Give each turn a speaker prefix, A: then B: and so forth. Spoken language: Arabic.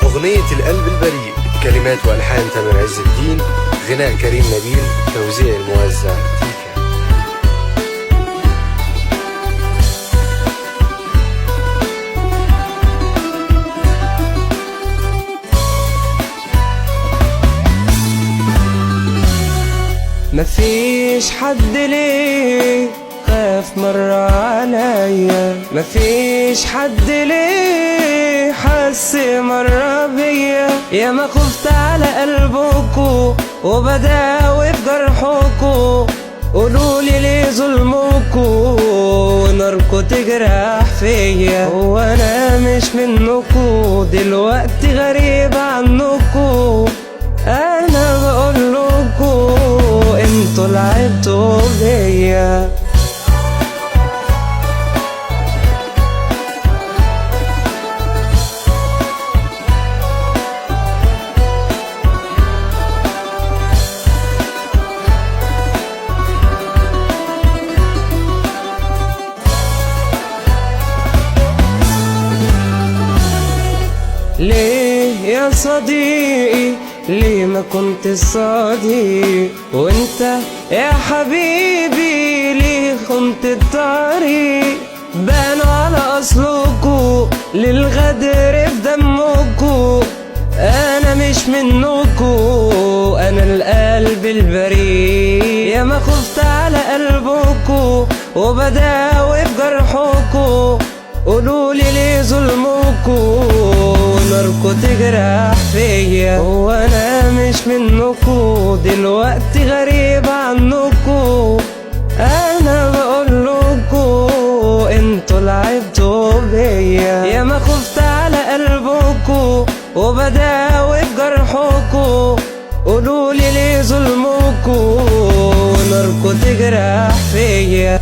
A: أغنية القلب البريء، كلمات وألحان تامر عز الدين، غناء كريم نبيل، توزيع الموزع تيكا.
B: مفيش حد ليه خاف مرة عليا، مفيش حد ليه حس مرة بيا، يا ما خفت على قلبكو وبداوي بجرحكو، قولولي ليه ظلمكو وناركو تجرح فيا، هو انا مش منكو دلوقتي غريب عنكو، انا بقولكو انتوا لعبتوا بيا. ليه يا صديقي ليه ما كنت صديق، وانت يا حبيبي ليه خنت الطريق، بانوا على اصلكوا للغدر في دمكوا، انا مش منكوا انا القلب البريء، يا ما خفت على قلبكوا وبداوي بجرحكوا، قولولي ليه ظلمكوا ناركو تجرح فيا، هو انا مش منكو دلوقتي غريب عنكو، انا بقولكو انتوا لعبتوا بيا، يا ما خفت على قلبكو وبداوي بجرحكو، قولولي ليه ظلمكو ناركو تجرح فيا.